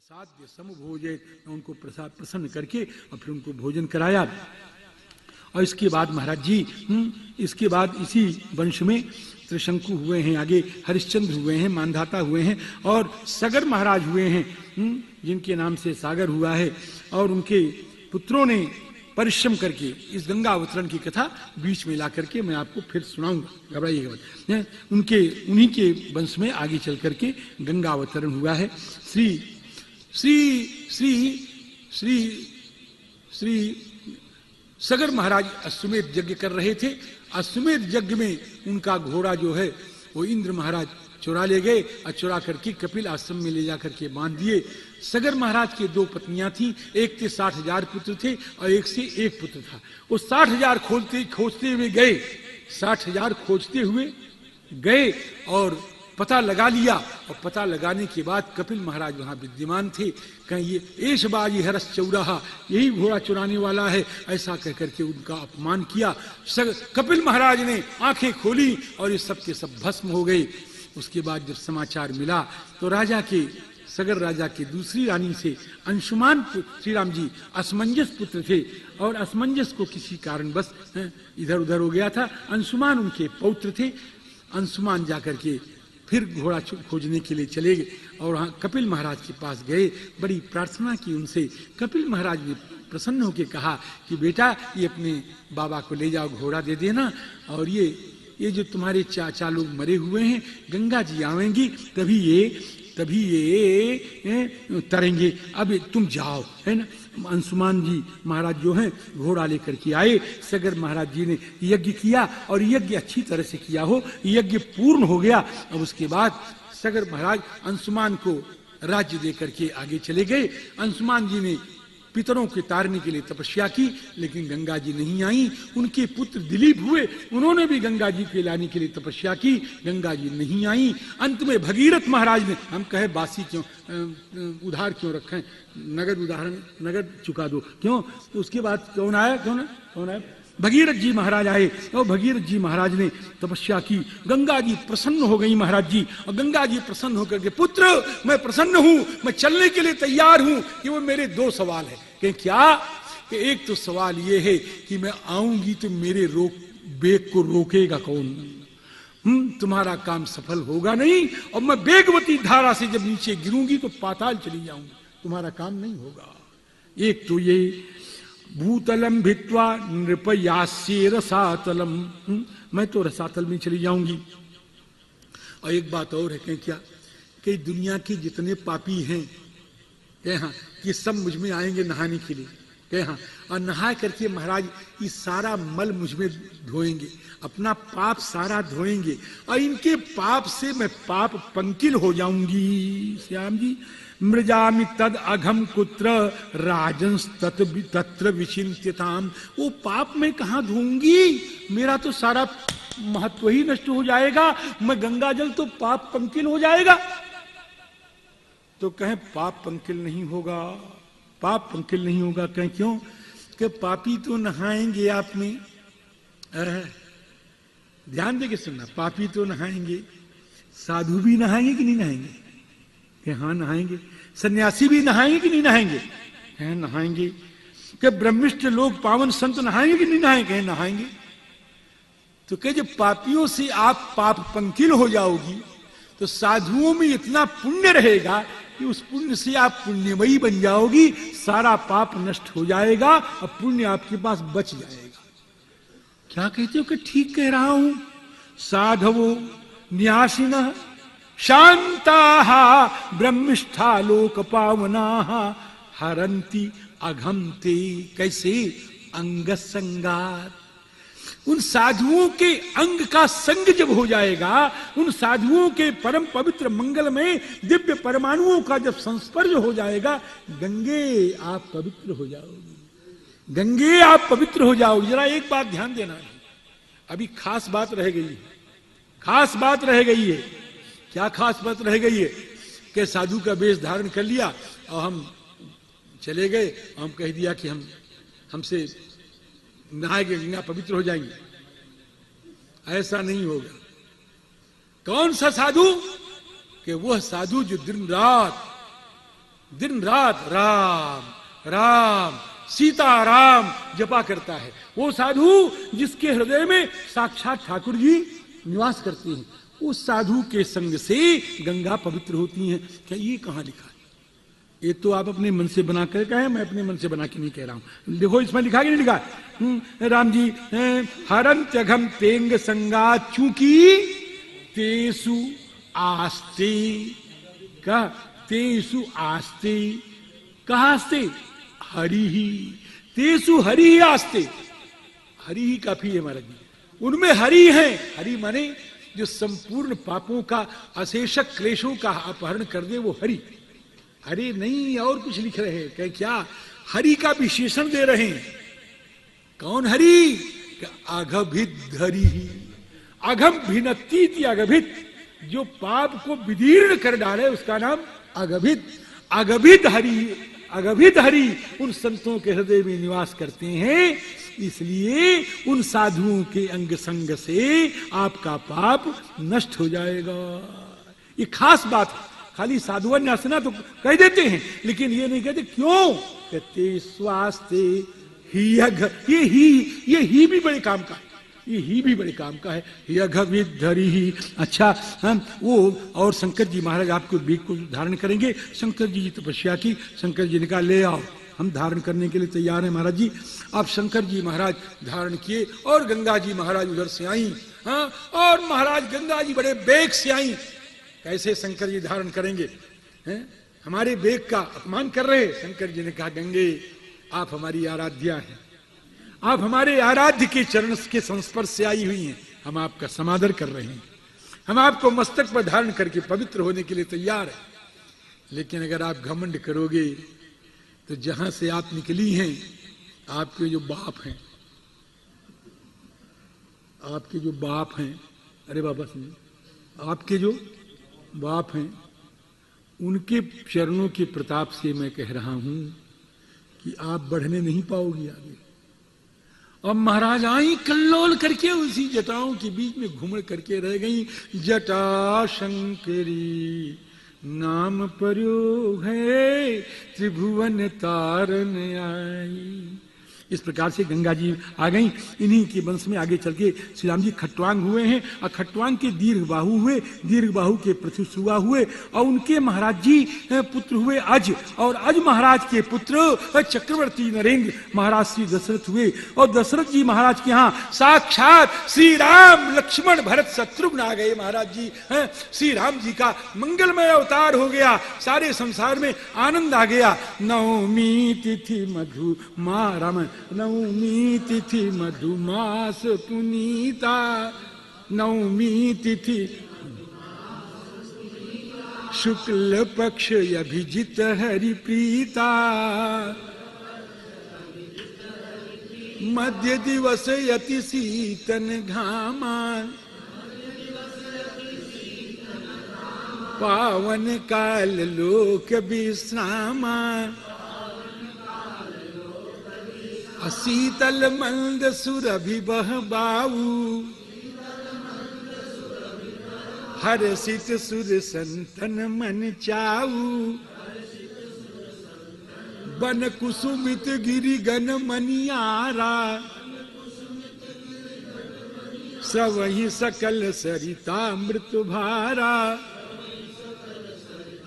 प्रसाद समभोजे, उनको प्रसाद प्रसन्न करके और फिर उनको भोजन कराया। और इसके बाद महाराज जी इसके बाद इसी वंश में त्रिशंकु हुए हैं, आगे हरिश्चंद्र हुए हैं, मानधाता हुए हैं और सगर महाराज हुए हैं, जिनके नाम से सागर हुआ है। और उनके पुत्रों ने परिश्रम करके इस गंगा अवतरण की कथा बीच में ला करके मैं आपको फिर सुनाऊंगा, घबराइएगा मत। उन्हीं के वंश में आगे चल करके गंगा अवतरण हुआ है। श्री श्री श्री श्री श्री सगर महाराज अश्वमेध यज्ञ कर रहे थे। अश्वमेध यज्ञ में उनका घोड़ा जो है वो इंद्र महाराज चुरा ले गए और चुरा करके कपिल आश्रम में ले जाकर के बांध दिए। सगर महाराज की दो पत्नियां थीं, एक के 60,000 पुत्र थे और एक से एक पुत्र था। वो 60,000 खोजते हुए गए, 60,000 खोजते हुए गए और पता लगा लिया। और पता लगाने के बाद कपिल महाराज वहां विद्यमान थे। कहीं ये एशबाजी हरस चौराहा, यही घोड़ा चुराने वाला है, ऐसा कह करके उनका अपमान किया। कपिल महाराज ने आंखें खोली और ये सब के सब भस्म हो गए। उसके बाद जब समाचार मिला तो राजा के सगर राजा की दूसरी रानी से अंशुमान, श्री राम जी असमंजस पुत्र थे और असमंजस को किसी कारणवश इधर उधर हो गया था। अंशुमान उनके पौत्र थे। अंशुमान जाकर के फिर घोड़ा खोजने के लिए चले गए और वहां कपिल महाराज के पास गए, बड़ी प्रार्थना की उनसे। कपिल महाराज ने प्रसन्न होकर कहा कि बेटा ये अपने बाबा को ले जाओ, घोड़ा दे देना, और ये जो तुम्हारे चाचा लोग मरे हुए हैं, गंगा जी आवेंगी तभी ये तरेंगे, अब तुम जाओ, है ना। अंशुमान जी महाराज जो हैं घोड़ा लेकर के आए। सगर महाराज जी ने यज्ञ किया और यज्ञ अच्छी तरह से किया हो, यज्ञ पूर्ण हो गया। अब उसके बाद सगर महाराज अंशुमान को राज्य देकर के आगे चले गए। अंशुमान जी ने पितरों के तारने के लिए तपस्या की, लेकिन गंगा जी नहीं आई। उनके पुत्र दिलीप हुए, उन्होंने भी गंगा जी के लाने के लिए तपस्या की, गंगा जी नहीं आई। अंत में भगीरथ महाराज ने, हम कहे बासी क्यों, उधार क्यों रखें, नगद चुका दो, क्यों। तो उसके बाद कौन आया, भगीरथ जी महाराज आए और भगीरथ जी महाराज ने तपस्या की। गंगा जी प्रसन्न हो गई महाराज जी, और गंगा जी प्रसन्न होकर के, पुत्र मैं प्रसन्न हूं, मैं चलने के लिए तैयार हूं। कि वो मेरे दो सवाल है। कि क्या, कि एक तो सवाल ये है कि मैं आऊंगी तो मेरे बेग को रोकेगा कौन, तुम्हारा काम सफल होगा नहीं, और मैं वेगवती धारा से जब नीचे गिरूंगी तो पाताल चली जाऊंगी, तुम्हारा काम नहीं होगा। एक तो ये भूतलम भित्वा नृपयास्ये रसातलम, मैं तो रसातल में चली जाऊंगी। और एक बात और है, क्या कि दुनिया के जितने पापी हैं हाँ, ये सब मुझ में आएंगे नहाने के लिए, हाँ, और नहा करके महाराज ये सारा मल मुझ में धोएंगे, अपना पाप सारा धोएंगे, और इनके पाप से मैं पाप पंकिल हो जाऊंगी। श्याम जी, मृजामि तद अघम कुत्र राजंस तत्र विचिन्त्यताम, वो पाप मैं कहाँ धोऊंगी, मेरा तो सारा महत्व ही नष्ट हो जाएगा, मैं गंगा जल तो पाप पंकिल हो जाएगा। तो कहें पाप पंकिल नहीं होगा, पाप पंकिल नहीं होगा, कहें क्यों, कि पापी तो नहाएंगे आप में, ध्यान देके सुनना, पापी तो नहाएंगे, साधु भी नहाएंगे कि नहीं नहाएंगे, कि हाँ नहाएंगे, सन्यासी भी नहाएंगे कि नहीं नहाएंगे, हैं नहाएंगे, कि ब्रह्मिष्ठ लोग पावन संत नहाएंगे कि नहीं नहाएंगे, नहाएंगे। तो कहे जब पापियों से आप पाप पंकिल हो जाओगी तो साधुओं में इतना पुण्य रहेगा कि उस पुण्य से आप पुण्यमयी बन जाओगी, सारा पाप नष्ट हो जाएगा और पुण्य आपके पास बच जाएगा। क्या कहते हो कि ठीक कह रहा हूं। साधवो न्यासिनः शांताः ब्रह्मिष्ठा लोक पावनाः हरन्ति अघम ते, कैसे, अंग संगात। उन साधुओं के अंग का संग जब हो जाएगा, उन साधुओं के परम पवित्र मंगल में दिव्य परमाणुओं का जब संस्पर्श हो जाएगा, गंगे आप पवित्र हो जाओगी, गंगे आप पवित्र हो जाओगे। जरा एक बात ध्यान देना है, अभी खास बात रह गई है, खास बात रह गई है। क्या खास बात रह गई है, कि साधु का वेश धारण कर लिया और हम चले गए, हम कह दिया कि हमसे नहाएंगे, गंगा पवित्र हो जाएंगे। ऐसा नहीं होगा। कौन सा साधु, कि वह साधु जो दिन रात दिन रात राम राम सीताराम जपा करता है, वो साधु जिसके हृदय में साक्षात ठाकुर जी निवास करते हैं, उस साधु के संग से गंगा पवित्र होती है। क्या ये कहां लिखा है? ये तो आप अपने मन से बना कर कहे, मैं अपने मन से बना के नहीं कह रहा हूं। देखो इसमें लिखा कि नहीं लिखा? राम जी हरंत अघम तेंग संगा चूंकि तेसु आस्ते का तेसु आस्ते, कहां आस्ते? हरि ही तेसु हरि ही आस्ते, हरि ही काफी है महाराज जी, उनमें हरि है। हरि माने जो संपूर्ण पापों का अशेषक क्लेशों का अपहरण कर दे, वो हरि। अरे नहीं और कुछ लिख रहे हैं, कह क्या हरि का विशेषण दे रहे हैं। कौन हरि? अघभित हरि ही, अघम भिन्नति अघभित, जो पाप को विदीर्ण कर डाले उसका नाम अघभित। अघभित हरि, अघभित हरि उन संतों के हृदय में निवास करते हैं, इसलिए उन साधुओं के अंग संग से आपका पाप नष्ट हो जाएगा। ये खास बात है। खाली साधुवन आसना तो कह देते हैं, लेकिन ये नहीं कहते। क्यों कहते? स्वास्थ्य ही, ये ही भी बड़े काम का है, ये ही भी बड़े काम का है। यघविधरी ही। अच्छा वो और शंकर जी महाराज आपको बीज को धारण करेंगे। शंकर जी तपस्या की, शंकर जी ने कहा ले आओ, हम धारण करने के लिए तैयार हैं महाराज जी। अब शंकर जी महाराज धारण किए और गंगा जी महाराज उधर से आई। हाँ, और महाराज गंगा जी बड़े बेग से आई। कैसे शंकर जी धारण करेंगे? हैं? हमारे बेग का अपमान कर रहे। शंकर जी ने कहा गंगे आप हमारी आराध्या हैं, आप हमारे आराध्य के चरण के संस्पर्श से आई हुई हैं, हम आपका समादर कर रहे हैं, हम आपको मस्तक पर धारण करके पवित्र होने के लिए तैयार हैं। लेकिन अगर आप घमंड करोगे तो जहां से आप निकली हैं, आपके जो बाप हैं, आपके जो बाप हैं, अरे बाबा सुनिए, आपके जो बाप हैं, उनके चरणों के प्रताप से मैं कह रहा हूं कि आप बढ़ने नहीं पाओगी आगे। अब महाराज आई कल्लोल करके उसी जटाओं के बीच में घूम करके रह गई। जटा शंकरी नाम प्रयोग है, त्रिभुवन तारन आई। इस प्रकार से गंगा जी आ गई। इन्हीं के वंश में आगे चल के श्री राम जी खट्वांग हुए हैं, और खट्वांग के दीर्घ बाहु हुए, दीर्घ बाहु के पृथुसुआ हुए, और उनके महाराज जी पुत्र हुए अज, और अज महाराज के पुत्र चक्रवर्ती नरेंद्र महाराज श्री दशरथ हुए। और दशरथ जी महाराज के यहाँ साक्षात श्री राम लक्ष्मण भरत शत्रुघ्न आ गए। महाराज जी श्री राम जी का मंगलमय अवतार हो गया, सारे संसार में आनंद आ गया। नवमी तिथि मधु मारम, नवमी तिथि मधुमास पुनीता, नवमी तिथि शुक्ल पक्ष अभिजित हरि प्रीता, मध्य दिवस यति शीतन घामा, पावन काल लोक विश्रामा, शीतल मंद सुरभि बह बाऊ, हर्षित सुर संतन मन चाऊ, बन कुसुमित गिरि गन मनियारा, सवहि सकल सरितामृत भारा।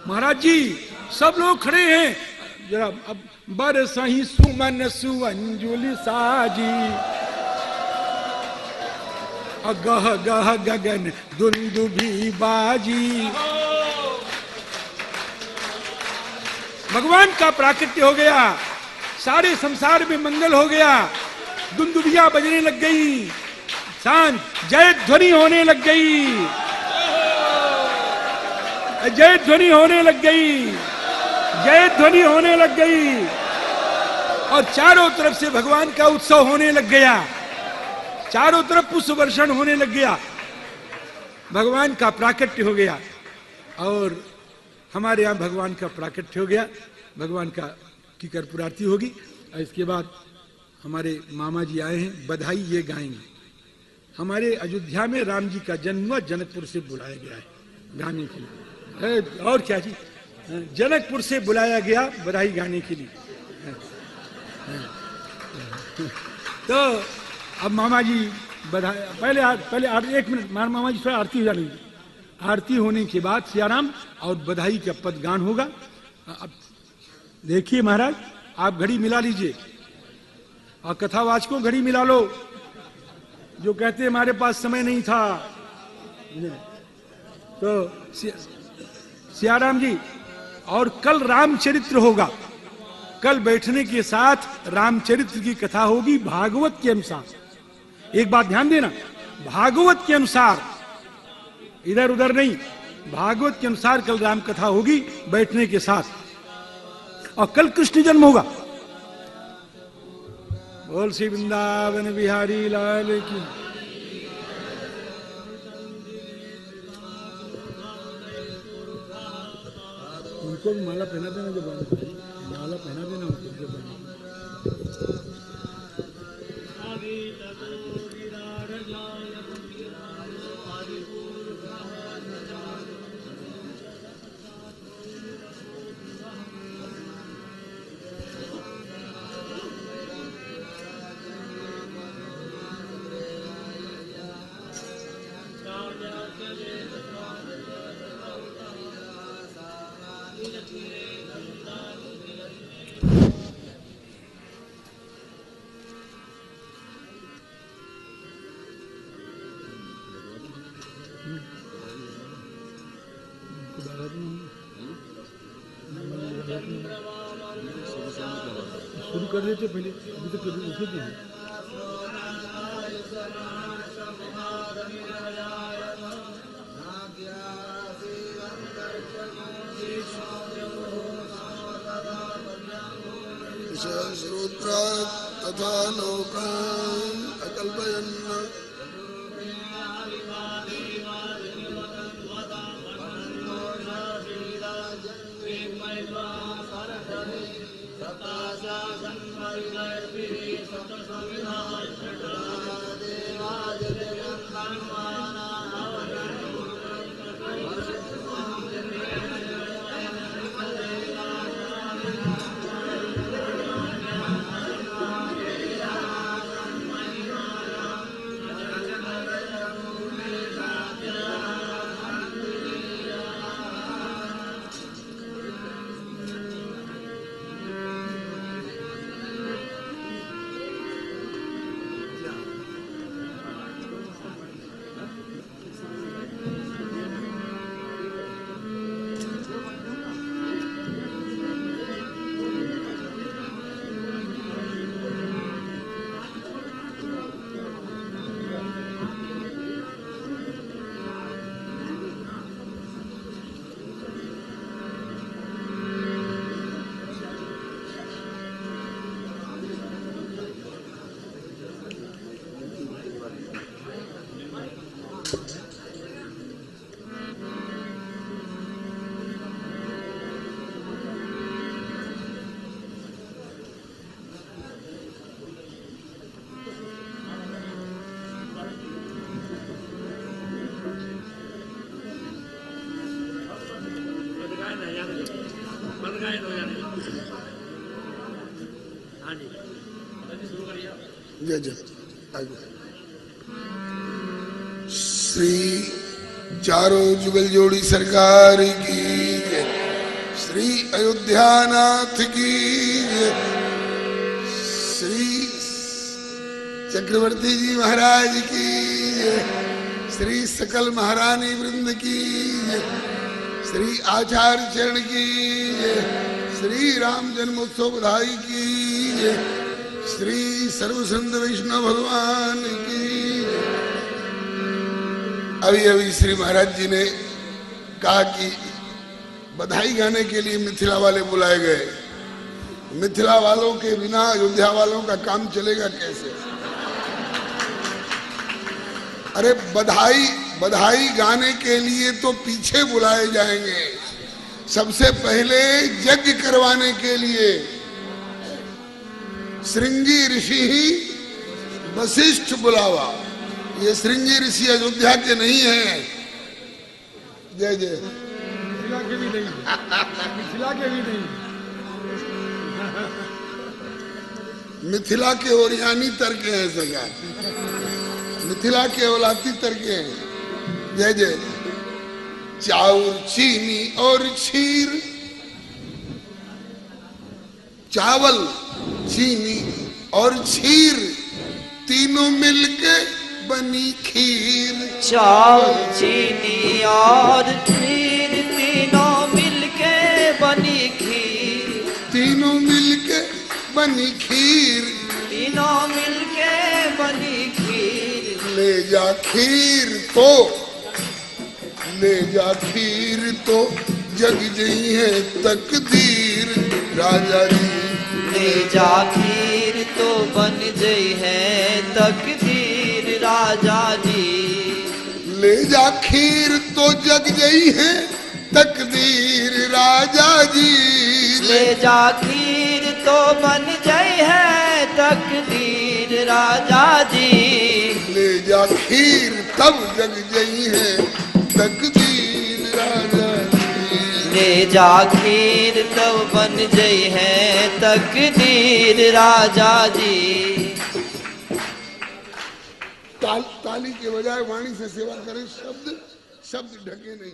महाराज जी सब लोग खड़े हैं, जरा अब बरसहि सुमन सुअंजुलि साजी, गह गह गगन दुंदुभि बाजी। भगवान का प्राकट्य हो गया, सारे संसार में मंगल हो गया, दुंदुभियां बजने लग गई, शांत जय ध्वनि होने लग गई, जय ध्वनि होने लग गई, जय ध्वनि होने लग गई, और चारों तरफ से भगवान का उत्सव होने लग गया, चारों तरफ पुष्प वर्षण होने लग गया, भगवान का प्राकट्य हो गया। और हमारे यहाँ भगवान का प्राकट्य हो गया, भगवान का की कर्पूर आरती होगी, और इसके बाद हमारे मामा जी आए हैं, बधाई ये गाएंगे। हमारे अयोध्या में राम जी का जन्म जनकपुर से बुलाया गया है गाने के लिए, और क्या जी, जनकपुर से बुलाया गया बधाई गाने के लिए। तो अब मामा जी बधाई, पहले 1 मिनट मामा जी थोड़ा आरती हो जानी। आरती होने के बाद सियाराम और बधाई का पद गान होगा। अब देखिए महाराज, आप घड़ी मिला लीजिए और कथावाचकों घड़ी मिला लो, जो कहते हैं हमारे पास समय नहीं था। तो सियाराम जी, और कल रामचरित्र होगा। कल बैठने के साथ रामचरित्र की कथा होगी भागवत के अनुसार। एक बात ध्यान देना, भागवत के अनुसार, इधर उधर नहीं, भागवत के अनुसार कल राम कथा होगी बैठने के साथ। और कल कृष्ण जन्म होगा। बोल श्री वृंदावन बिहारी लाल की। उनको भी माला पहना देना, जब माला पहना देना उनको जब शुरू कर देते पहले, अभी तक कभी उठे थे। श्रोत्रा तथा लोकान् अकल्पयन् श्री चारों जुगल जोड़ी सरकार की जय। श्री अयोध्यानाथ की जय। श्री चक्रवर्ती जी महाराज की जय। श्री सकल महारानी वृंद की जय। श्री आचार्य चरण की जय। श्री राम जन्मोत्सव बधाई की जय। श्री सर्वसंत वैष्णव भगवान की। अभी अभी श्री महाराज जी ने कहा कि बधाई गाने के लिए मिथिला वाले बुलाए गए। मिथिला वालों के बिना अयोध्या वालों का काम चलेगा कैसे? अरे बधाई गाने के लिए तो पीछे बुलाए जाएंगे, सबसे पहले यज्ञ करवाने के लिए श्रृंगी ऋषि ही वशिष्ठ बुलावा। ये श्रृंगी ऋषि अयोध्या के नहीं है। जय जय। मिथिला के भी नहीं, मिथिला के भी नहीं। मिथिला के ओरियानी तरके हैं सरकार, मिथिला के औलाती तरके हैं। जय जय। चाउर चीनी और क्षीर, चावल चीनी और क्षीर तीनों मिलके बनी खीर। चावल चीनी और खीर तीनों मिलके बनी खीर। तीनों मिलके बनी खीर। तीनों मिलके बनी खीर। ले जा खीर तो, ले जा खीर तो जग जई है तकदीर राजा जी। ले जा खीर तो बन गई है तकदीर राजा जी। ले जा खीर तो जग गई है तकदीर राजा जी। ले जा खीर तो बन गई है तकदीर राजा जी। ले जा खीर तब जग गई है तकदीर राजा जी। ले जा खीर तो बन गई है तकदीर राजा जी। ताली के बजाय वाणी से सेवा करें, शब्द शब्द ढके नहीं।